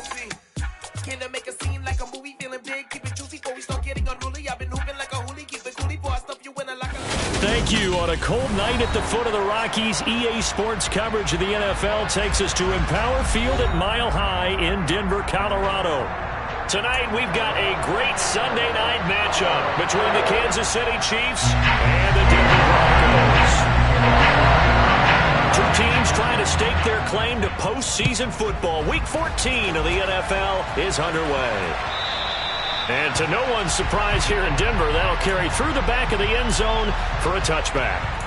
trophy. Came to make a scene like a movie, feeling big, keep it juicy before we start getting unruly. I've been hooping like a hoolie, keep it coolie before I stuff you in a locker. Thank you. On a cold night at the foot of the Rockies, EA Sports coverage of the NFL takes us to Empower Field at Mile High in Denver, Colorado. Tonight, we've got a great Sunday night matchup between the Kansas City Chiefs and the Denver Broncos. Two teams trying to stake their claim to postseason football. Week 14 of the NFL is underway. And to no one's surprise here in Denver, that'll carry through the back of the end zone for a touchback.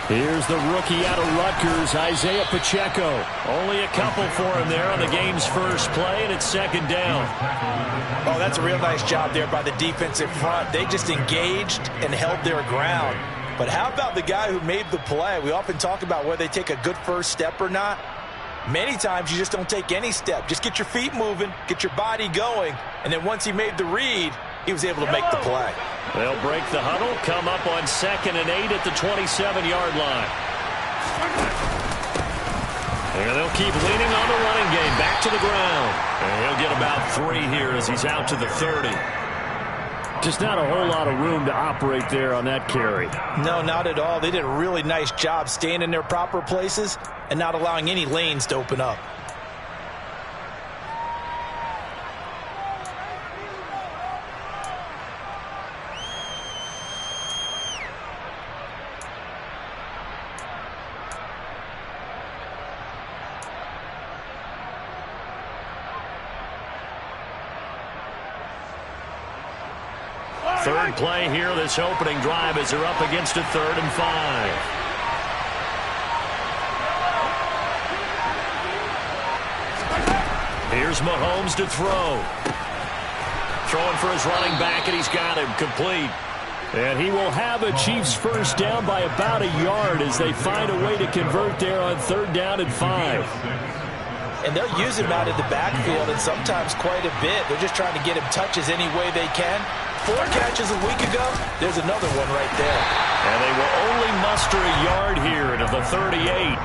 Here's the rookie out of Rutgers, Isaiah Pacheco. Only a couple for him there on the game's first play, and it's second down. Oh, that's a real nice job there by the defensive front. They just engaged and held their ground. But how about the guy who made the play? We often talk about whether they take a good first step or not. Many times you just don't take any step. Just get your feet moving, get your body going, and then once he made the read, he was able to make the play. They'll break the huddle, come up on 2nd and 8 at the 27-yard line. And they'll keep leaning on the running game, back to the ground. And he'll get about 3 here as he's out to the 30. Just not a whole lot of room to operate there on that carry. No, not at all. They did a really nice job staying in their proper places and not allowing any lanes to open up. Third play here, this opening drive, as they're up against a 3rd and 5. Here's Mahomes to throw. Throwing for his running back, and he's got him complete. And he will have a Chiefs first down by about a yard as they find a way to convert there on 3rd down and 5. And they'll use him out of the backfield, and sometimes quite a bit. They're just trying to get him touches any way they can. 4 catches a week ago, there's another one right there. And they will only muster a yard here to the 38.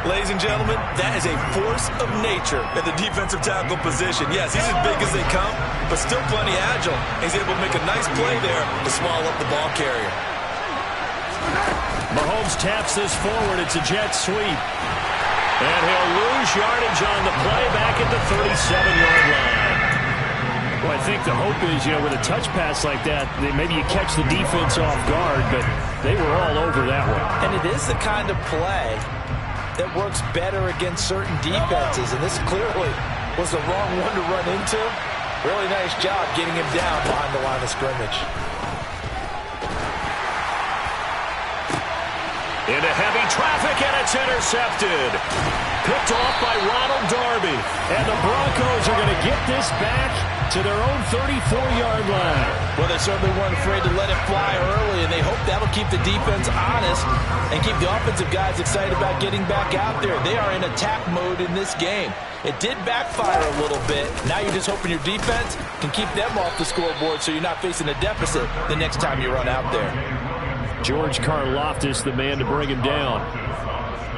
Ladies and gentlemen, that is a force of nature at the defensive tackle position. Yes, he's as big as they come, but still plenty agile. He's able to make a nice play there to swallow up the ball carrier. Mahomes taps this forward. It's a jet sweep. And he'll lose yardage on the play back at the 37-yard line. Well, I think the hope is, with a touch pass like that, maybe you catch the defense off guard, but they were all over that one. And it is the kind of play that works better against certain defenses, and this clearly was the wrong one to run into. Really nice job getting him down behind the line of scrimmage. Into heavy traffic, and it's intercepted. Picked off by Ronald Darby. And the Broncos are going to get this back to their own 34-yard line. Well, they certainly weren't afraid to let it fly early, and they hope that'll keep the defense honest and keep the offensive guys excited about getting back out there. They are in attack mode in this game. It did backfire a little bit. Now you're just hoping your defense can keep them off the scoreboard so you're not facing a deficit the next time you run out there. George Karlaftis, the man to bring him down.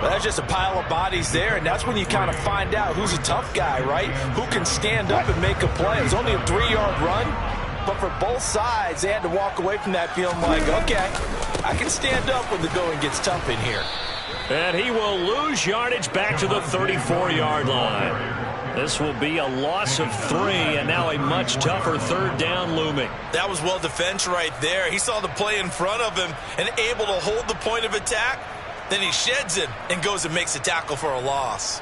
Well, that's just a pile of bodies there, and that's when you kind of find out who's a tough guy, right? Who can stand up and make a play. It was only a 3-yard run, but for both sides, they had to walk away from that feeling like, okay, I can stand up when the going gets tough in here. And he will lose yardage back to the 34-yard line. This will be a loss of 3, and now a much tougher 3rd down looming. That was well defense right there. He saw the play in front of him and able to hold the point of attack. Then he sheds him and goes and makes a tackle for a loss.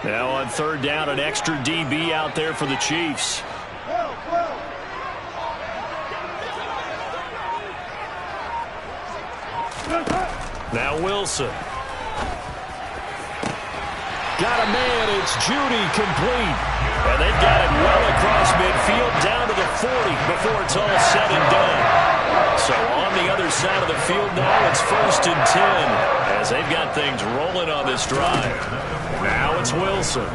Now on 3rd down, an extra DB out there for the Chiefs. Now Wilson. got a man. It's Judy, complete. And they've got it well across midfield, down to the 40 before it's all said and done. So on the other side of the field now, it's 1st and 10 as they've got things rolling on this drive. Now it's Wilson.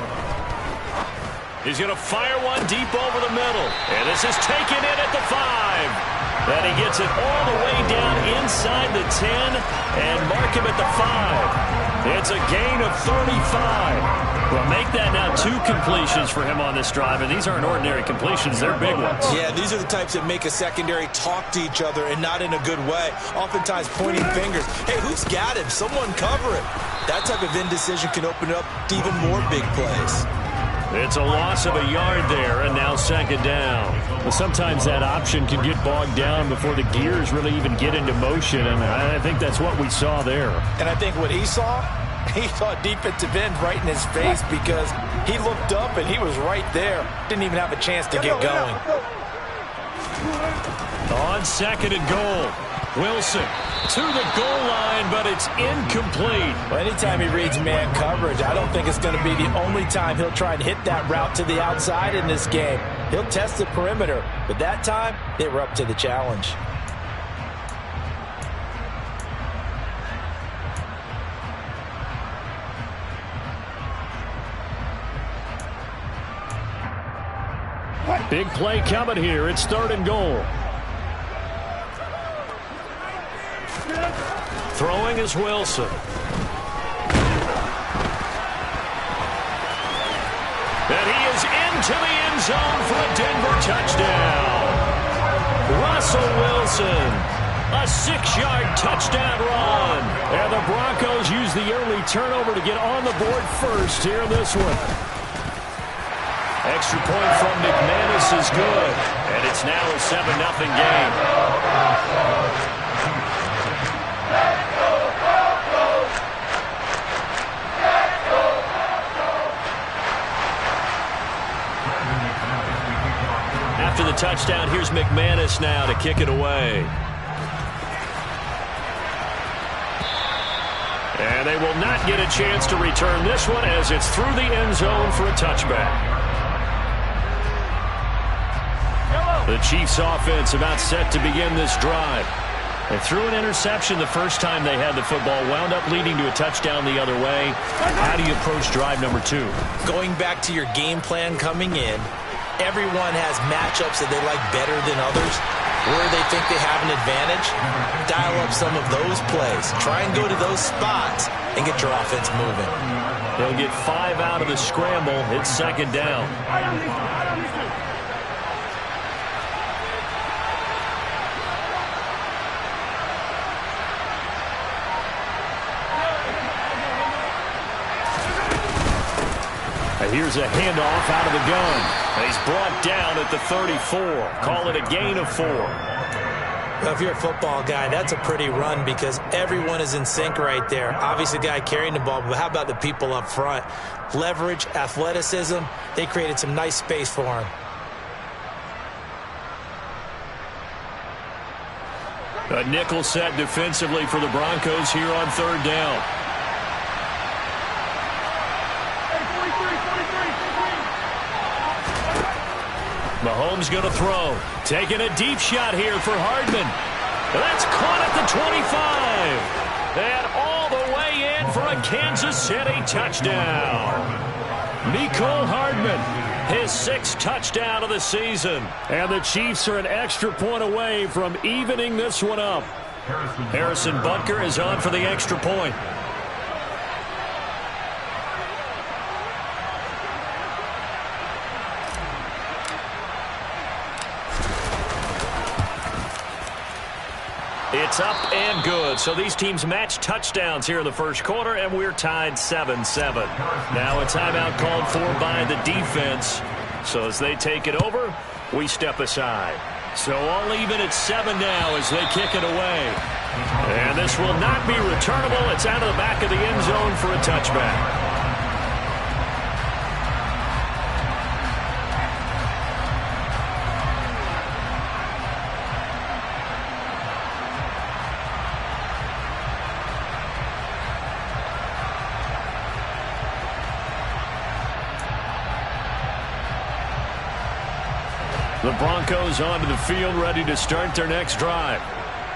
He's going to fire one deep over the middle. And this is taken in at the 5. And he gets it all the way down inside the 10 and mark him at the 5. It's a gain of 35. Well, make that now 2 completions for him on this drive, and these aren't ordinary completions. They're big ones. Yeah, these are the types that make a secondary talk to each other and not in a good way, oftentimes pointing fingers. Hey, who's got him? Someone cover it. That type of indecision can open up to even more big plays. It's a loss of a yard there, and now 2nd down. Well, sometimes that option can get bogged down before the gears really even get into motion, and I think that's what we saw there. And I think what he saw a defensive end right in his face because he looked up and he was right there. Didn't even have a chance to get going. On 2nd and goal, Wilson to the goal line, but it's incomplete. Well, anytime he reads man coverage, I don't think it's going to be the only time he'll try and hit that route to the outside in this game. He'll test the perimeter, but that time they were up to the challenge. Big play coming here. It's 3rd and goal. Throwing is Wilson. And he is into the end zone for a Denver touchdown. Russell Wilson, a 6-yard touchdown run. And the Broncos use the early turnover to get on the board first here in this one. Extra point from McManus is good. And it's now a 7-0 game. After the touchdown, here's McManus now to kick it away. And they will not get a chance to return this one as it's through the end zone for a touchback. The Chiefs offense about set to begin this drive. They threw an interception the first time they had the football, wound up leading to a touchdown the other way. How do you approach drive number 2? Going back to your game plan coming in, everyone has matchups that they like better than others. Where they think they have an advantage, dial up some of those plays. Try and go to those spots and get your offense moving. They'll get 5 out of the scramble. It's 2nd down. Here's a handoff out of the gun. He's brought down at the 34. Call it a gain of 4. Well, if you're a football guy, that's a pretty run because everyone is in sync right there. Obviously, the guy carrying the ball, but how about the people up front? Leverage, athleticism, they created some nice space for him. A nickel set defensively for the Broncos here on 3rd down. Mahomes going to throw. Taking a deep shot here for Hardman. That's caught at the 25. And all the way in for a Kansas City touchdown. Mecole Hardman, his 6th touchdown of the season. And the Chiefs are an extra point away from evening this one up. Harrison Butker is on for the extra point. It's up and good. So these teams match touchdowns here in the first quarter, and we're tied 7-7. Now a timeout called for by the defense. So as they take it over, we step aside. So all even at 7 now as they kick it away. And this will not be returnable. It's out of the back of the end zone for a touchback. The Broncos onto the field, ready to start their next drive.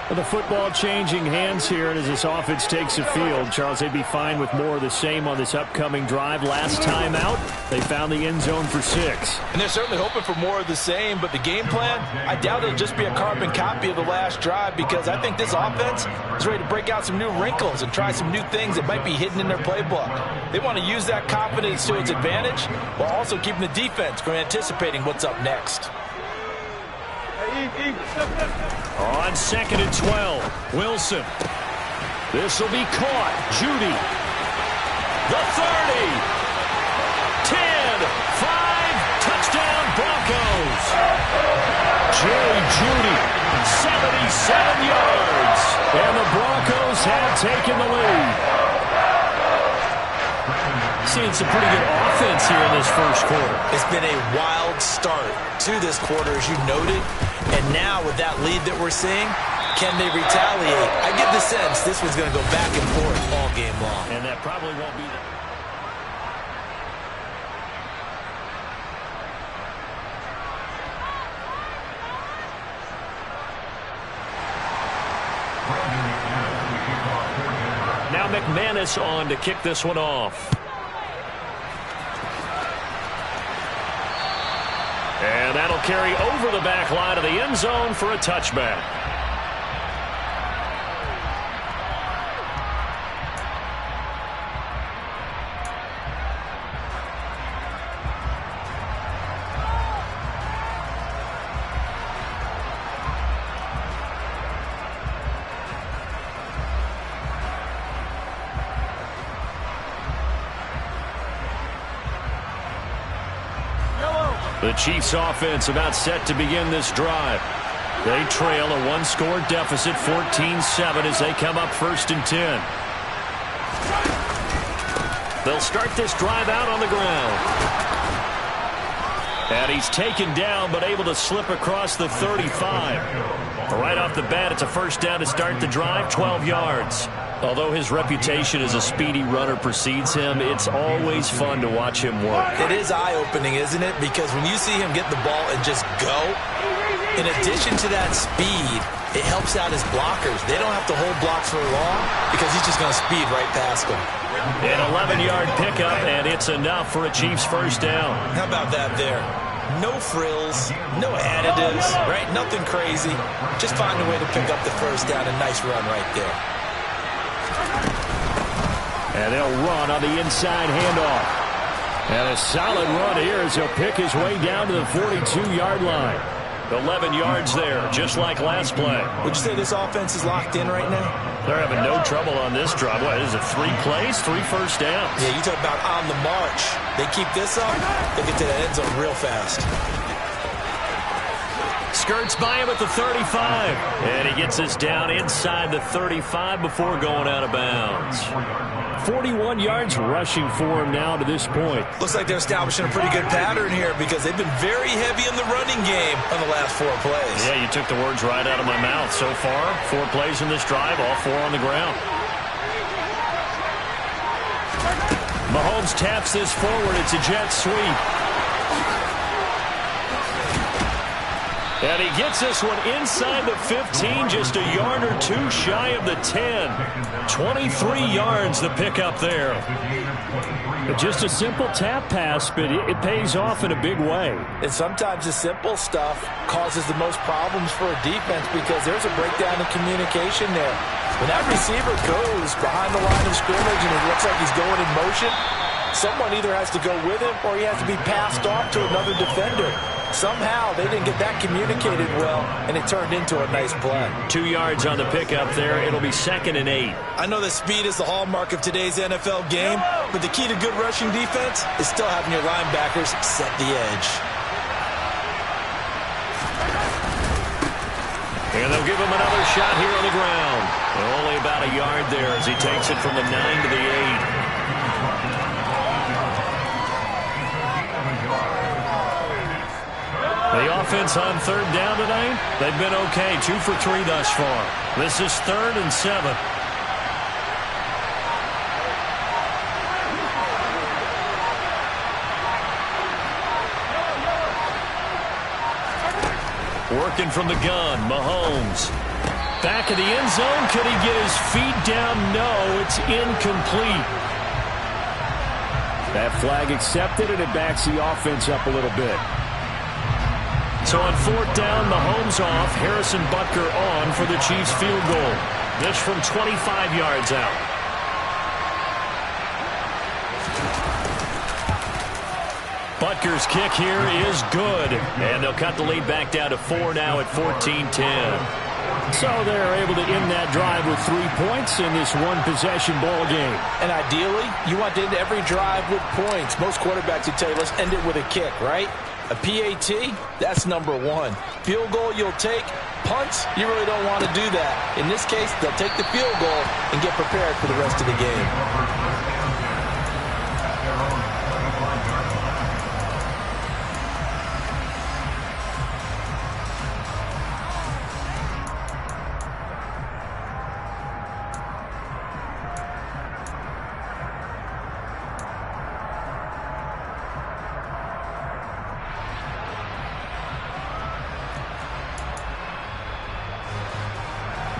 Well, the football changing hands here, and as this offense takes the field, Charles, they'd be fine with more of the same on this upcoming drive. Last time out, they found the end zone for 6. And they're certainly hoping for more of the same, but the game plan, I doubt it'll just be a carbon copy of the last drive, because I think this offense is ready to break out some new wrinkles and try some new things that might be hidden in their playbook. They want to use that confidence to its advantage while also keeping the defense from anticipating what's up next. On 2nd and 12, Wilson. This will be caught. Judy. The 30. 10. 5. Touchdown Broncos. Jerry Judy. 77 yards. And the Broncos have taken the lead. Seeing some pretty good offense here in this first quarter. It's been a wild start to this quarter, as you noted. And now with that lead that we're seeing, can they retaliate? I get the sense this one's going to go back and forth all game long. And that probably won't be the... Now McManus on to kick this one off. And that'll carry over the back line of the end zone for a touchback. The Chiefs offense about set to begin this drive. They trail a one-score deficit, 14-7, as they come up 1st and 10. They'll start this drive out on the ground. And he's taken down, but able to slip across the 35. Right off the bat, it's a first down to start the drive, 12 yards. Although his reputation as a speedy runner precedes him, it's always fun to watch him work. It is eye-opening, isn't it? Because when you see him get the ball and just go, in addition to that speed, it helps out his blockers. They don't have to hold blocks for long because he's just going to speed right past them. An 11-yard pickup, and it's enough for a Chiefs first down. How about that there? No frills, no additives, right? Nothing crazy. Just find a way to pick up the first down. A nice run right there. And they'll run on the inside handoff. And a solid run here as he'll pick his way down to the 42-yard line. 11 yards there, just like last play. Would you say this offense is locked in right now? They're having no trouble on this drive. What is it, 3 plays, 3 first downs? Yeah, you talk about on the march. They keep this up, they get to the end zone real fast. Skirts by him at the 35. And he gets us down inside the 35 before going out of bounds. 41 yards rushing for him now to this point. Looks like they're establishing a pretty good pattern here because they've been very heavy in the running game on the last 4 plays. Yeah, you took the words right out of my mouth. So far, 4 plays in this drive, all 4 on the ground. Mahomes taps this forward. It's a jet sweep. And he gets this one inside the 15, just a yard or 2 shy of the 10. 23 yards the pickup there. But just a simple tap pass, but it pays off in a big way. And sometimes the simple stuff causes the most problems for a defense because there's a breakdown in communication there. When that receiver goes behind the line of scrimmage and it looks like he's going in motion, someone either has to go with him or he has to be passed off to another defender. Somehow they didn't get that communicated well, and it turned into a nice play. 2 yards on the pickup there. It'll be 2nd and 8. I know that speed is the hallmark of today's NFL game, but the key to good rushing defense is still having your linebackers set the edge. And they'll give him another shot here on the ground. Only about a yard there as he takes it from the 9 to the 8. The offense on 3rd down tonight, they've been okay. 2 for 3 thus far. This is 3rd and 7. working from the gun. Mahomes. Back of the end zone. Could he get his feet down? No, it's incomplete. That flag accepted, and it backs the offense up a little bit. So on 4th down, Mahomes off. Harrison Butker on for the Chiefs field goal. This from 25 yards out. Butker's kick here is good. And they'll cut the lead back down to 4 now at 14-10. So they're able to end that drive with 3 points in this one-possession ball game. And ideally, you want to end every drive with points. Most quarterbacks would tell you, let's end it with a kick, right? A PAT, that's number 1. Field goal you'll take. Punts, you really don't want to do that. In this case, they'll take the field goal and get prepared for the rest of the game.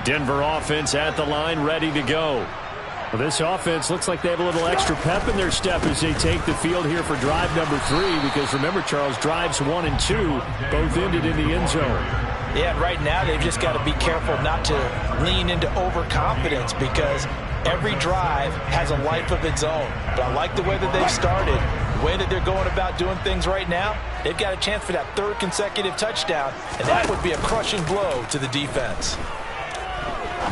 Denver offense at the line, ready to go. Well, this offense looks like they have a little extra pep in their step as they take the field here for drive number 3. Because remember, Charles, drives 1 and 2 both ended in the end zone. Yeah, right now they've just got to be careful not to lean into overconfidence because every drive has a life of its own. But I like the way that they've started, the way that they're going about doing things right now. They've got a chance for that 3rd consecutive touchdown, and that would be a crushing blow to the defense.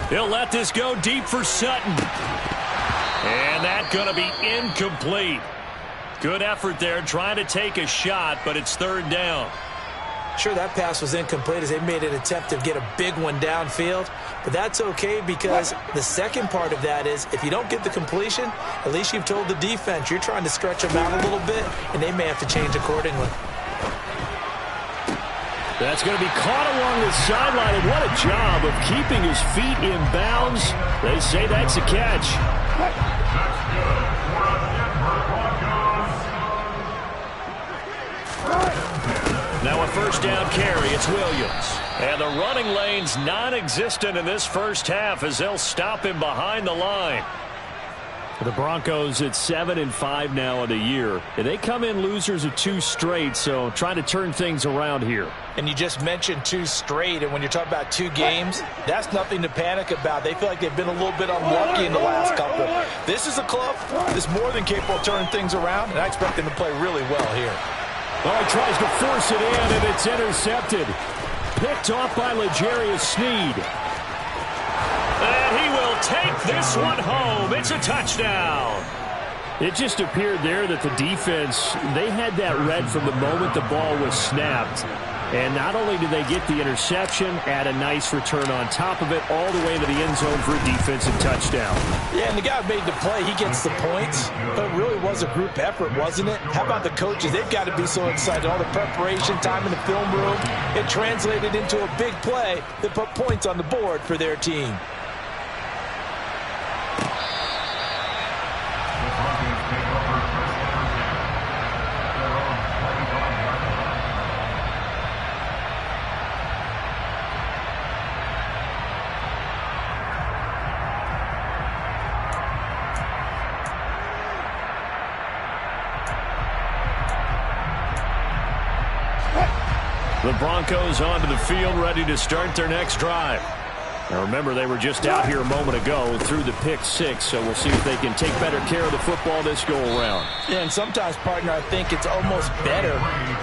He'll let this go deep for Sutton. And that's going to be incomplete. Good effort there trying to take a shot, but it's 3rd down. Sure, that pass was incomplete as they made an attempt to get a big one downfield. But that's okay because the second part of that is if you don't get the completion, at least you've told the defense you're trying to stretch them out a little bit, and they may have to change accordingly. That's going to be caught along the sideline, and what a job of keeping his feet in bounds. They say that's a catch. Now a 1st down carry. It's Williams. And the running lane's non-existent in this first half as they'll stop him behind the line. The Broncos at 7-5 now in the year. And they come in losers of 2 straight, so trying to turn things around here. And you just mentioned 2 straight, and when you're talking about 2 games, that's nothing to panic about. They feel like they've been a little bit unlucky in the last couple. This is a club that's more than capable of turning things around, and I expect them to play really well here. Oh, he tries to force it in, and it's intercepted. Picked off by L'Jarius Sneed. And he will take this one home. It's a touchdown. It just appeared there that the defense, they had that read from the moment the ball was snapped. And not only did they get the interception, add a nice return on top of it, all the way to the end zone for a defensive touchdown. Yeah, and the guy who made the play, he gets the points. But it really was a group effort, wasn't it? How about the coaches? They've got to be so excited. All the preparation time in the film room, it translated into a big play that put points on the board for their team. The Broncos onto the field, ready to start their next drive. Now remember, they were just out here a moment ago through the pick 6, so we'll see if they can take better care of the football this go-around. Yeah, and sometimes, partner, I think it's almost better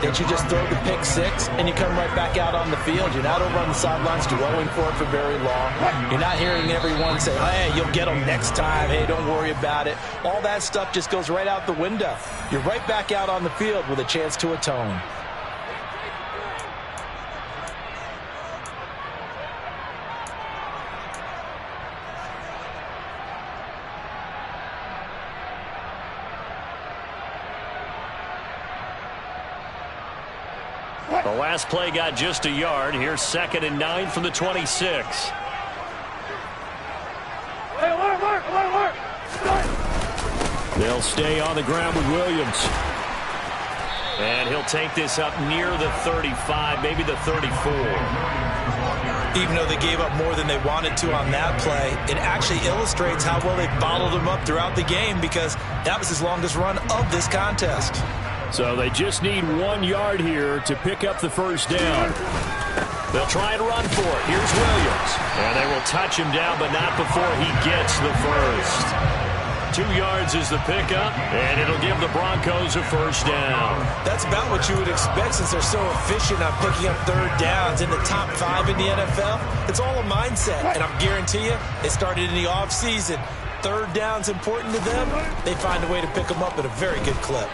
that you just throw the pick 6 and you come right back out on the field. You're not over on the sidelines dwelling for it for very long. You're not hearing everyone say, hey, you'll get them next time. Hey, don't worry about it. All that stuff just goes right out the window. You're right back out on the field with a chance to atone. The last play got just a yard. Here's 2nd and 9 from the 26. They'll stay on the ground with Williams. And he'll take this up near the 35, maybe the 34. Even though they gave up more than they wanted to on that play, it actually illustrates how well they bottled him up throughout the game, because that was his longest run of this contest. So they just need 1 yard here to pick up the first down. They'll try and run for it. Here's Williams. And they will touch him down, but not before he gets the first. 2 yards is the pickup, and it'll give the Broncos a first down. That's about what you would expect, since they're so efficient on picking up third downs in the top 5 in the NFL. It's all a mindset, and I guarantee you, it started in the offseason. Third down's important to them. They find a way to pick them up at a very good clip.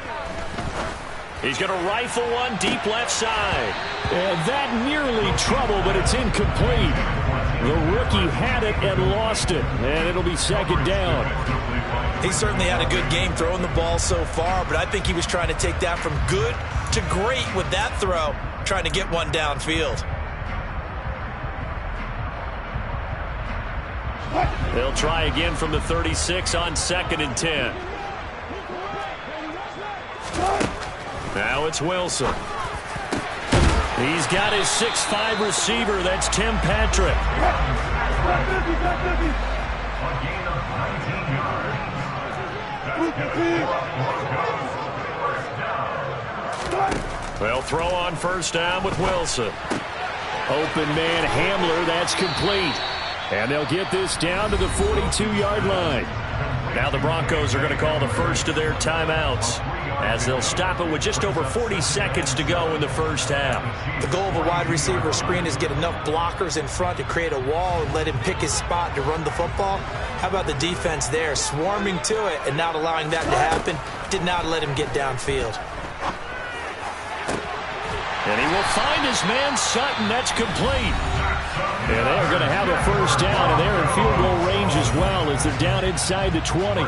He's going to rifle one deep left side. And that nearly trouble, but it's incomplete. The rookie had it and lost it, and it'll be second down. He certainly had a good game throwing the ball so far, but I think he was trying to take that from good to great with that throw, trying to get one downfield. They'll try again from the 36 on 2nd and 10. Now it's Wilson. He's got his 6'5" receiver. That's Tim Patrick. They'll throw on first down with Wilson. Open man Hamler. That's complete. And they'll get this down to the 42-yard line. Now the Broncos are going to call the first of their timeouts, as they'll stop it with just over 40 seconds to go in the first half. The goal of a wide receiver screen is get enough blockers in front to create a wall and let him pick his spot to run the football. How about the defense there, swarming to it and not allowing that to happen? Did not let him get downfield. And he will find his man Sutton. That's complete. And they're going to have a first down, and they're in field goal range as well, as they're down inside the 20.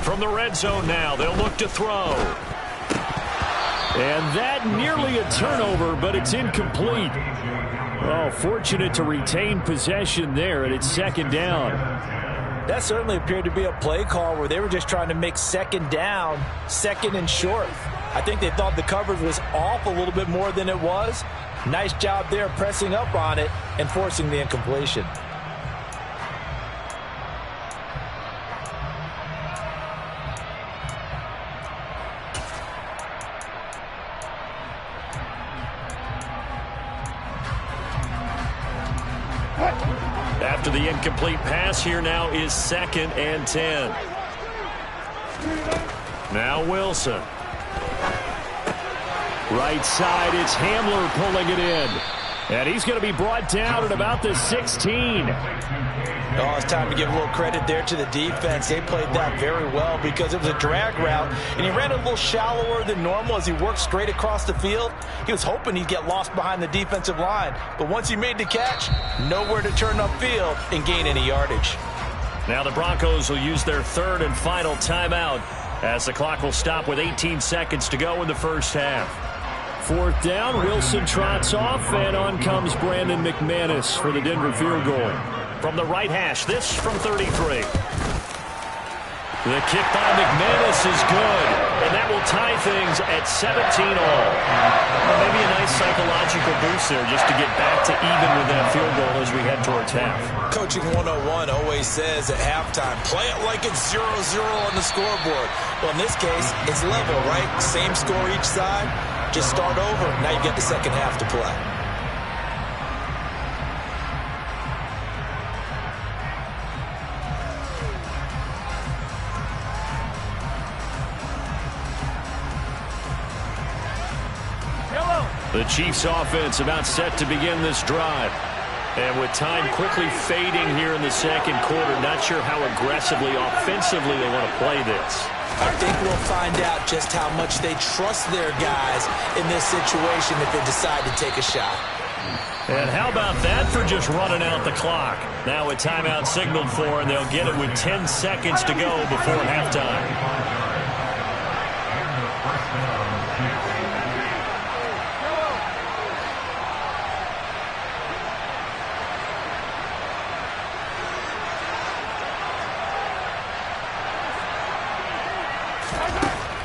From the red zone now, they'll look to throw. And that nearly a turnover, but it's incomplete. Oh, fortunate to retain possession there, and it's second down. That certainly appeared to be a play call where they were just trying to make second down, second and short. I think they thought the coverage was off a little bit more than it was. Nice job there pressing up on it and forcing the incompletion. After the incomplete pass, here now is 2nd and 10. Now Wilson. Right side, it's Hamler pulling it in. And he's going to be brought down at about the 16. Oh, it's time to give a little credit there to the defense. They played that very well because it was a drag route, and he ran a little shallower than normal as he worked straight across the field. He was hoping he'd get lost behind the defensive line, but once he made the catch, nowhere to turn upfield and gain any yardage. Now the Broncos will use their third and final timeout, as the clock will stop with 18 seconds to go in the first half. Fourth down, Wilson trots off, and on comes Brandon McManus for the Denver field goal. From the right hash, this from 33. The kick by McManus is good, and that will tie things at 17 all. Well, maybe a nice psychological boost there just to get back to even with that field goal as we head towards half. Coaching 101 always says at halftime, play it like it's 0-0 on the scoreboard. Well, in this case, it's level, right? Same score each side. Just start over. Now you get the second half to play. The Chiefs offense about set to begin this drive. And with time quickly fading here in the second quarter, not sure how aggressively, offensively they want to play this. I think we'll find out just how much they trust their guys in this situation if they decide to take a shot. And how about that for just running out the clock? Now a timeout signaled for, and they'll get it with 10 seconds to go before halftime.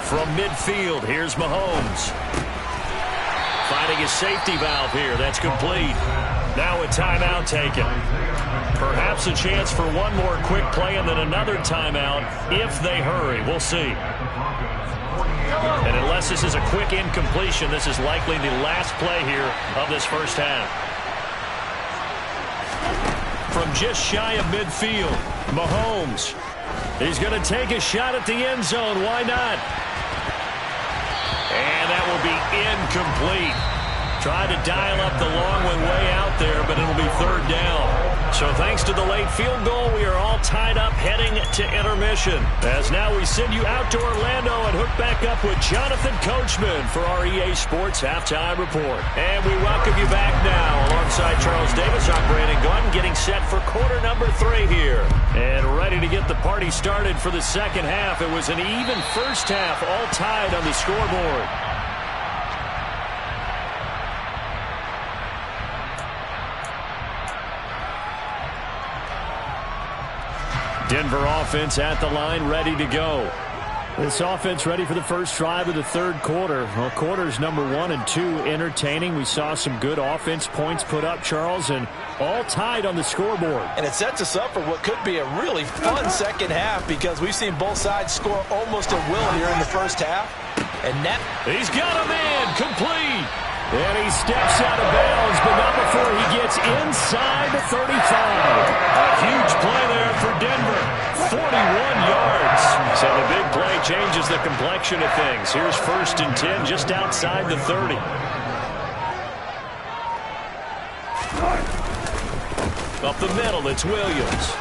From midfield, here's Mahomes. Finding his safety valve here. That's complete. Now a timeout taken. Perhaps a chance for one more quick play and then another timeout if they hurry. We'll see. And unless this is a quick incompletion, this is likely the last play here of this first half. From just shy of midfield, Mahomes. He's going to take a shot at the end zone. Why not? And that will be incomplete. Tried to dial up the long one way out there, but it'll be third down. So thanks to the late field goal, we are all tied up heading to intermission. As now we send you out to Orlando and hook back up with Jonathan Coachman for our EA Sports Halftime Report. And we welcome you back now. Alongside Charles Davis, I'm Brandon Gordon, getting set for quarter number 3 here. And ready to get the party started for the second half. It was an even first half, all tied on the scoreboard. Denver offense at the line, ready to go. This offense ready for the first drive of the third quarter. Well, quarters number 1 and 2 entertaining. We saw some good offense points put up, Charles, and all tied on the scoreboard. And it sets us up for what could be a really fun second half because we've seen both sides score almost at will here in the first half. And that he's got a man complete. And he steps out of bounds, but not before he gets inside the 35. A huge play there for Denver. 41 yards. So the big play changes the complexion of things. Here's 1st and 10 just outside the 30. Up the middle, it's Williams.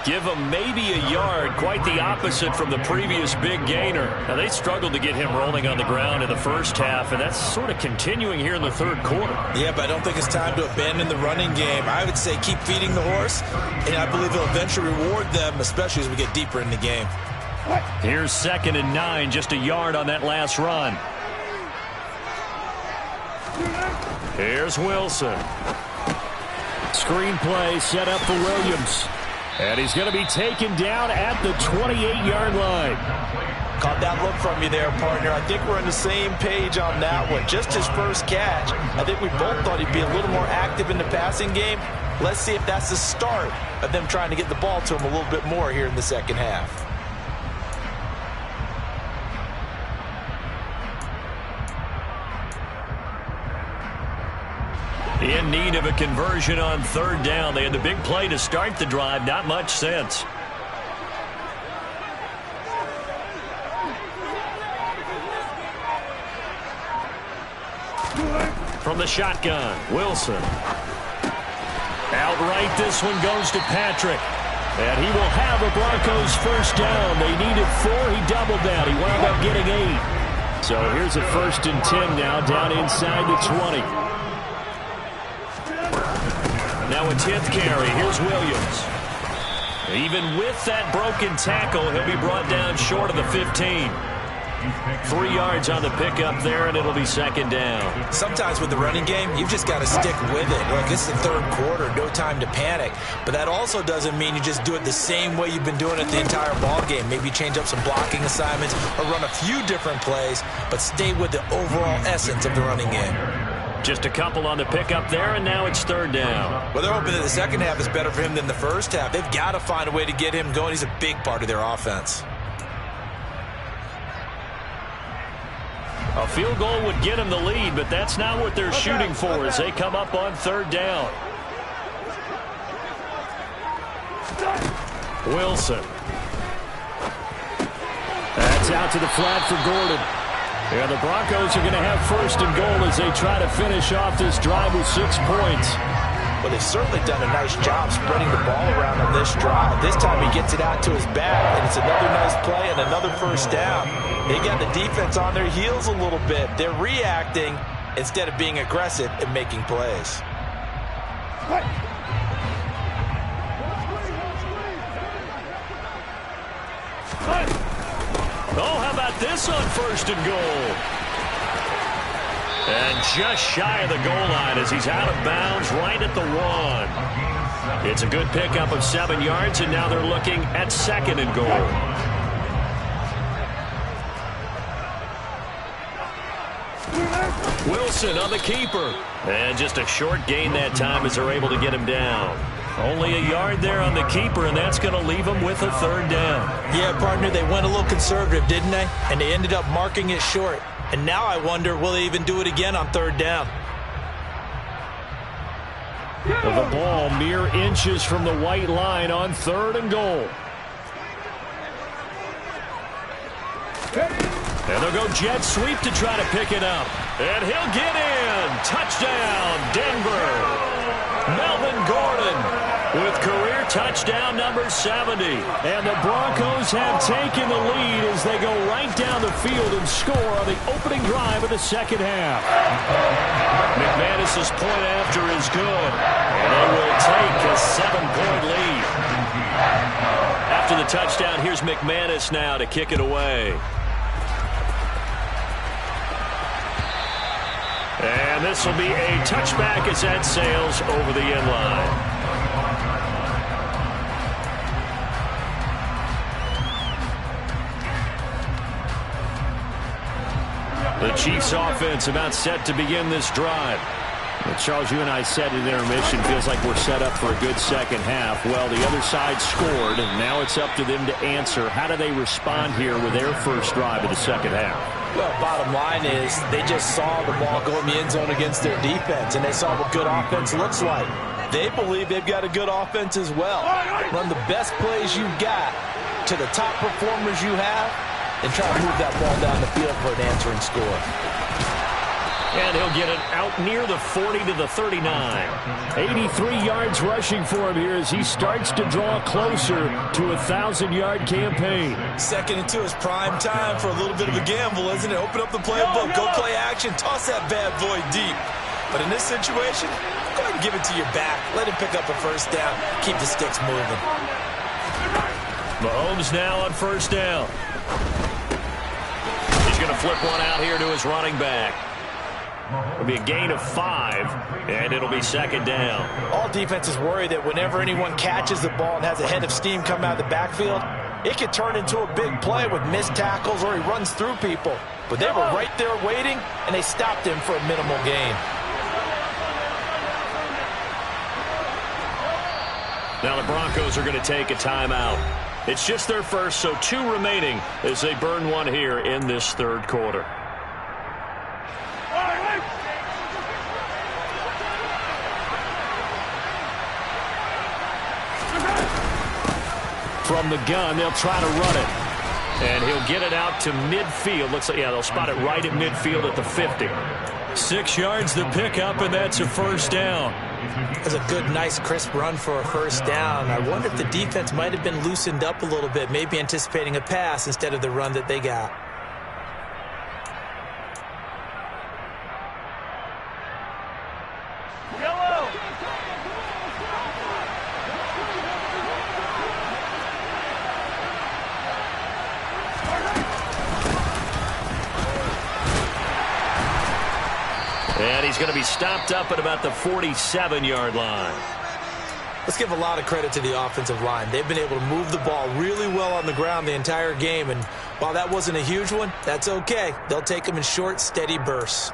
Give him maybe a yard, quite the opposite from the previous big gainer. Now, they struggled to get him rolling on the ground in the first half, and that's sort of continuing here in the third quarter. Yeah, but I don't think it's time to abandon the running game. I would say keep feeding the horse, and I believe it'll eventually reward them, especially as we get deeper in the game. Here's 2nd and 9, just a yard on that last run. Here's Wilson. Screen play set up for Williams. And he's going to be taken down at the 28-yard line. Caught that look from you there, partner. I think we're on the same page on that one. Just his first catch. I think we both thought he'd be a little more active in the passing game. Let's see if that's the start of them trying to get the ball to him a little bit more here in the second half. In need of a conversion on third down. They had the big play to start the drive. Not much sense. From the shotgun, Wilson. Outright, this one goes to Patrick. And he will have a Broncos first down. They needed 4. He doubled that. He wound up getting 8. So here's a 1st and 10 now down inside the 20. Now a 10th carry. Here's Williams. Even with that broken tackle, he'll be brought down short of the 15. 3 yards on the pickup there, and it'll be 2nd down. Sometimes with the running game, you've just got to stick with it. Look, it's the third quarter, no time to panic. But that also doesn't mean you just do it the same way you've been doing it the entire ball game. Maybe change up some blocking assignments or run a few different plays, but stay with the overall essence of the running game. Just a couple on the pickup there, and now it's 3rd down. Well, they're hoping that the second half is better for him than the first half. They've got to find a way to get him going. He's a big part of their offense. A field goal would get him the lead, but that's not what they're shooting for as they come up on 3rd down. Wilson. That's out to the flat for Gordon. Yeah, the Broncos are going to have 1st and goal as they try to finish off this drive with 6 points. Well, they've certainly done a nice job spreading the ball around on this drive. This time he gets it out to his back, and it's another nice play and another first down. They got the defense on their heels a little bit. They're reacting instead of being aggressive and making plays. Oh, how about this on 1st and goal? And just shy of the goal line as he's out of bounds right at the 1. It's a good pickup of 7 yards, and now they're looking at 2nd and goal. Wilson on the keeper. And just a short gain that time as they're able to get him down. Only a yard there on the keeper, and that's going to leave him with a third down. Yeah, partner, they went a little conservative, didn't they? And they ended up marking it short. And now I wonder, will they even do it again on third down? The ball mere inches from the white line on 3rd and goal. And they'll go jet sweep to try to pick it up. And he'll get in. Touchdown, Denver. Melvin Gordon with career touchdown number 70. And the Broncos have taken the lead as they go right down the field and score on the opening drive of the second half. McManus's point after is good. And they will take a 7-point lead. After the touchdown, here's McManus now to kick it away. And this will be a touchback as that sails over the end line. The Chiefs offense about set to begin this drive. Well, Charles, you and I said at intermission, feels like we're set up for a good second half. Well, the other side scored, and now it's up to them to answer. How do they respond here with their first drive of the second half? Well, bottom line is they just saw the ball go in the end zone against their defense, and they saw what good offense looks like. They believe they've got a good offense as well. Run the best plays you've got to the top performers you have, and try to move that ball down the field for an answering score. And he'll get it out near the 40 to the 39. 83 yards rushing for him here as he starts to draw closer to a 1,000-yard campaign. Second and 2 is prime time for a little bit of a gamble, isn't it? Open up the playbook, go play action, toss that bad boy deep. But in this situation, go ahead and give it to your back. Let him pick up a first down. Keep the sticks moving. Mahomes now on first down. He's going to flip one out here to his running back. It'll be a gain of 5, and it'll be second down. All defenses worry that whenever anyone catches the ball and has a head of steam come out of the backfield, it could turn into a big play with missed tackles or he runs through people. But they were right there waiting, and they stopped him for a minimal gain. Now the Broncos are going to take a timeout. It's just their first, so 2 remaining as they burn one here in this third quarter. From the gun, they'll try to run it. And he'll get it out to midfield. Looks like, yeah, they'll spot it right at midfield at the 50. 6 yards the pickup, and that's a first down. That's a good, nice, crisp run for a first down. I wonder if the defense might have been loosened up a little bit, maybe anticipating a pass instead of the run that they got. And he's going to be stopped up at about the 47-yard line. Let's give a lot of credit to the offensive line. They've been able to move the ball really well on the ground the entire game. And while that wasn't a huge one, that's okay. They'll take them in short, steady bursts.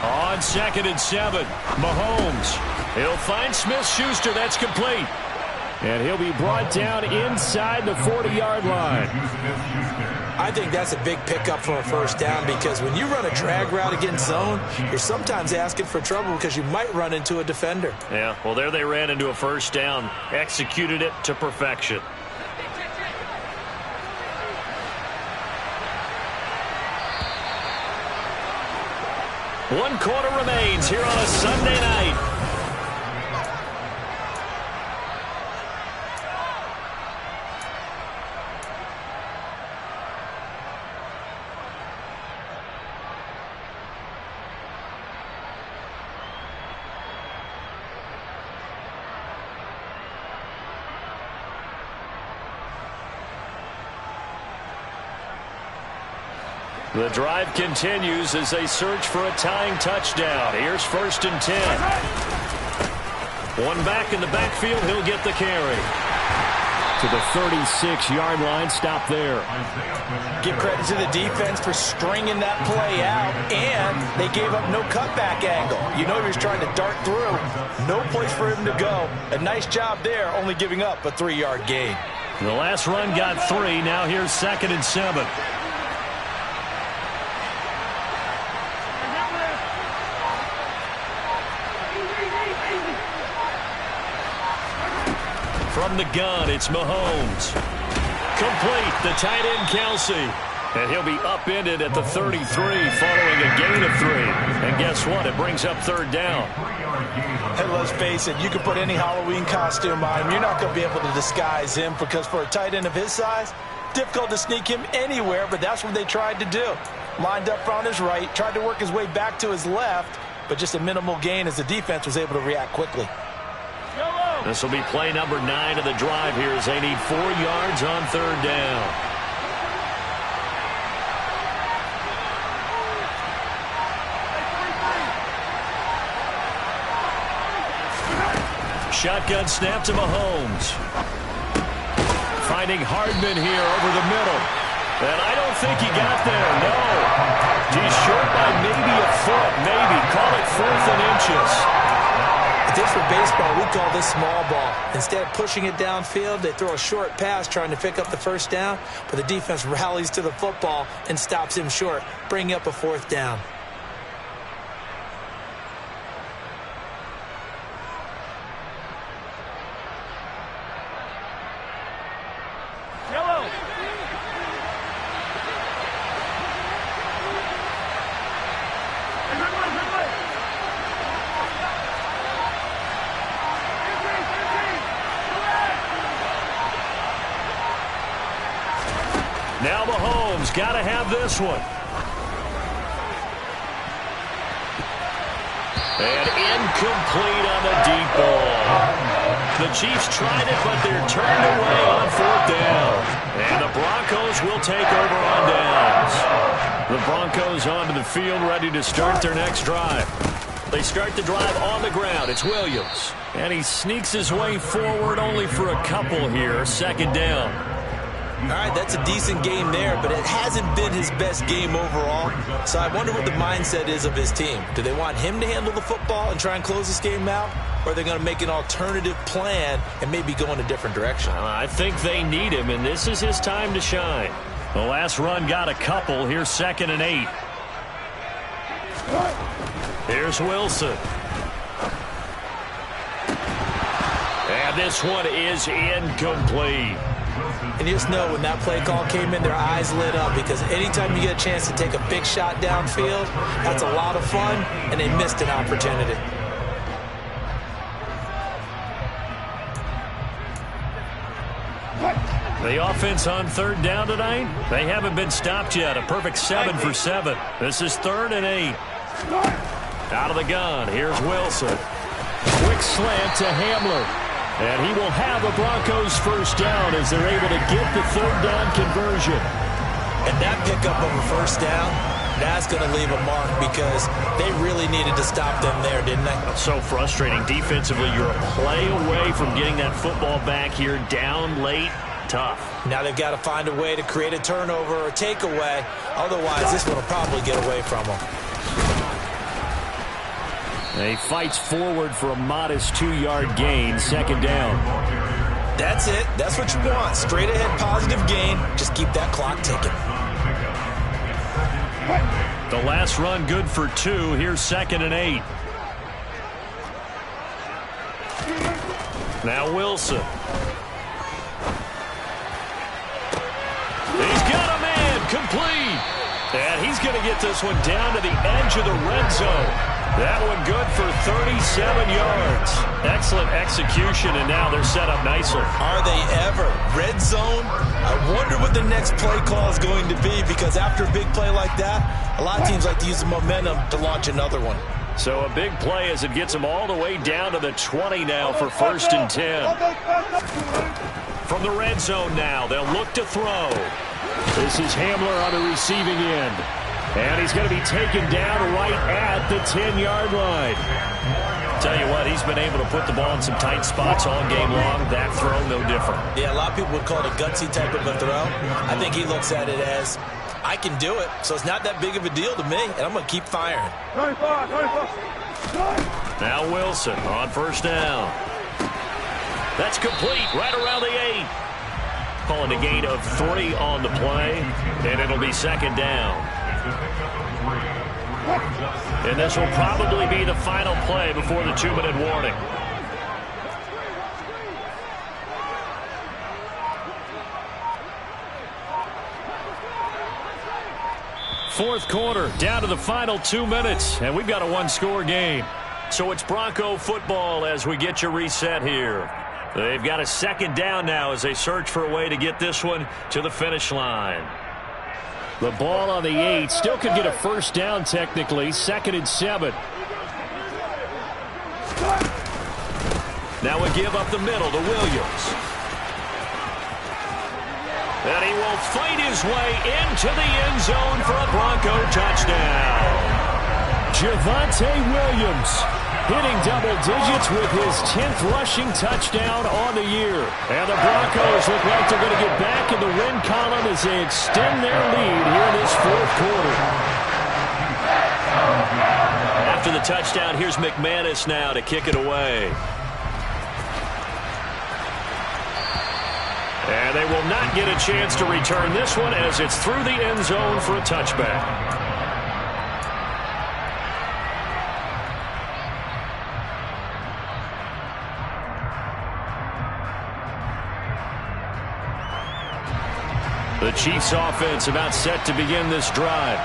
On 2nd and 7, Mahomes. He'll find Smith-Schuster. That's complete. And he'll be brought down inside the 40-yard line. I think that's a big pickup for a first down because when you run a drag route against zone, you're sometimes asking for trouble because you might run into a defender. Yeah, well, there they ran into a first down. Executed it to perfection. One quarter remains here on a Sunday night. The drive continues as they search for a tying touchdown. Here's 1st and 10. One back in the backfield. He'll get the carry. To the 36-yard line. Stop there. Give credit to the defense for stringing that play out, and they gave up no cutback angle. You know he was trying to dart through. No place for him to go. A nice job there, only giving up a 3-yard gain. The last run got 3. Now here's 2nd and 7. From the gun, it's Mahomes. Complete, the tight end, Kelsey. And he'll be upended at the 33 following a gain of 3. And guess what? It brings up 3rd down. Hey, let's face it, you can put any Halloween costume on him. You're not going to be able to disguise him because for a tight end of his size, difficult to sneak him anywhere, but that's what they tried to do. Lined up on his right, tried to work his way back to his left, but just a minimal gain as the defense was able to react quickly. This will be play number 9 of the drive here as they need 4 yards on 3rd down. Shotgun snap to Mahomes. Finding Hardman here over the middle. And I don't think he got there, no. He's short by maybe a foot, maybe. Call it 4th and inches. This for baseball, we call this small ball. Instead of pushing it downfield, they throw a short pass trying to pick up the 1st down, but the defense rallies to the football and stops him short, bringing up a 4th down. Now Mahomes got to have this one. And incomplete on the deep ball. The Chiefs tried it, but they're turned away on 4th down. And the Broncos will take over on downs. The Broncos onto the field, ready to start their next drive. They start the drive on the ground. It's Williams. And he sneaks his way forward only for a couple here. 2nd down. All right, that's a decent game there, but it hasn't been his best game overall. So I wonder what the mindset is of his team. Do they want him to handle the football and try and close this game out? Or are they going to make an alternative plan and maybe go in a different direction? I think they need him, and this is his time to shine. The last run got a couple. Here's 2nd and 8. Here's Wilson. And this one is incomplete. And you just know when that play call came in, their eyes lit up because anytime you get a chance to take a big shot downfield, that's a lot of fun, and they missed an opportunity. The offense on 3rd down tonight, they haven't been stopped yet. A perfect 7 for 7. This is 3rd and 8. Out of the gun, here's Wilson. Quick slant to Hamler. And he will have a Broncos 1st down as they're able to get the 3rd down conversion. And that pickup of a 1st down, that's going to leave a mark because they really needed to stop them there, didn't they? So frustrating. Defensively, you're a play away from getting that football back here down late. Tough. Now they've got to find a way to create a turnover or takeaway. Otherwise, this one will probably get away from them. He fights forward for a modest 2-yard gain. 2nd down. That's it. That's what you want. Straight ahead positive gain. Just keep that clock ticking. The last run good for 2. Here's 2nd and 8. Now Wilson. He's got a man. Complete. And he's going to get this one down to the edge of the red zone. That one good for 37 yards. Excellent execution, and now they're set up nicely. Are they ever? Red zone? I wonder what the next play call is going to be because after a big play like that, a lot of teams like to use the momentum to launch another one. So a big play as it gets them all the way down to the 20 now for 1st and 10. From the red zone now, they'll look to throw. This is Hamler on the receiving end. And he's going to be taken down right at the 10-yard line. Tell you what, he's been able to put the ball in some tight spots all game long. That throw, no different. Yeah, a lot of people would call it a gutsy type of a throw. I think he looks at it as, I can do it, so it's not that big of a deal to me, and I'm going to keep firing. Now Wilson on first down. That's complete right around the 8. Calling a gain of 3 on the play, and it'll be second down. And this will probably be the final play before the 2-minute warning. Fourth quarter, down to the final 2 minutes, and we've got a one-score game. So it's Bronco football as we get you reset here. They've got a second down now as they search for a way to get this one to the finish line. The ball on the 8. Still could get a first down technically. 2nd and 7. Now we give up the middle to Williams. And he will fight his way into the end zone for a Bronco touchdown. Javonte Williams hitting double digits with his 10th rushing touchdown on the year. And the Broncos look like they're going to get back in the win column as they extend their lead here in this fourth quarter. After the touchdown, here's McManus now to kick it away. And they will not get a chance to return this one as it's through the end zone for a touchback. The Chiefs offense about set to begin this drive.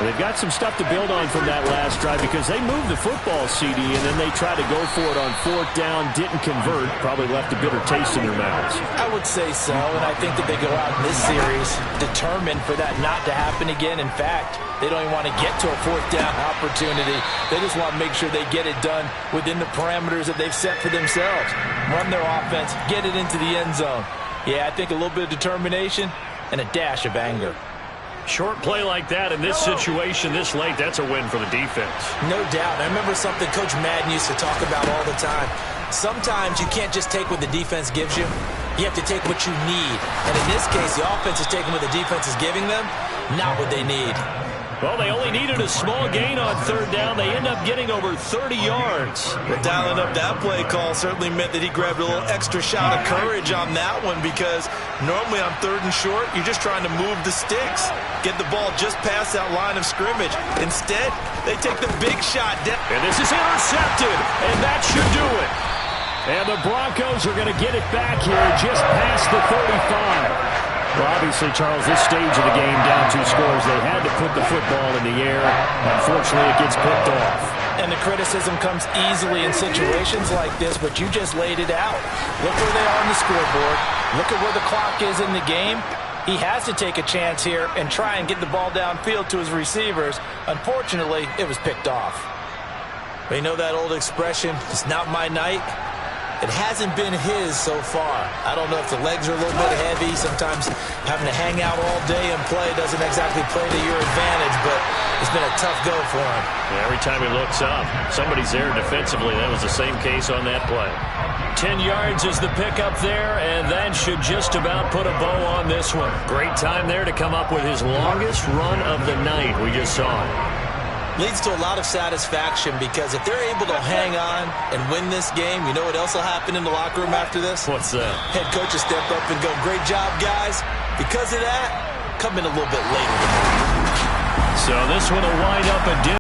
They've got some stuff to build on from that last drive because they moved the football, CD, and then they tried to go for it on 4th down, didn't convert, probably left a bitter taste in their mouths. I would say so, and I think that they go out in this series determined for that not to happen again. In fact, they don't even want to get to a 4th down opportunity. They just want to make sure they get it done within the parameters that they've set for themselves. Run their offense, get it into the end zone. Yeah, I think a little bit of determination and a dash of anger. Short play like that in this situation this late, that's a win for the defense. No doubt. I remember something Coach Madden used to talk about all the time. Sometimes you can't just take what the defense gives you. You have to take what you need. And in this case, the offense is taking what the defense is giving them, not what they need. Well, they only needed a small gain on 3rd down. They end up getting over 30 yards. Well, dialing up that play call certainly meant that he grabbed a little extra shot of courage on that one because normally on 3rd and short, you're just trying to move the sticks, get the ball just past that line of scrimmage. Instead, they take the big shot down. And this is intercepted, and that should do it. And the Broncos are going to get it back here just past the 35. Well, obviously, Charles, this stage of the game, down 2 scores, they had to put the football in the air. Unfortunately, it gets picked off. And the criticism comes easily in situations like this, but you just laid it out. Look where they are on the scoreboard. Look at where the clock is in the game. He has to take a chance here and try and get the ball downfield to his receivers. Unfortunately, it was picked off. You know that old expression, it's not my night? It hasn't been his so far. I don't know if the legs are a little bit heavy. Sometimes having to hang out all day and play doesn't exactly play to your advantage, but it's been a tough go for him. Yeah, every time he looks up, somebody's there defensively. That was the same case on that play. 10 yards is the pickup there, and that should just about put a bow on this one. Great time there to come up with his longest run of the night. We just saw it. Leads to a lot of satisfaction because if they're able to hang on and win this game, you know what else will happen in the locker room after this? What's that? Head coach will step up and go, great job, guys. Because of that, come in a little bit later. So this one will wind up a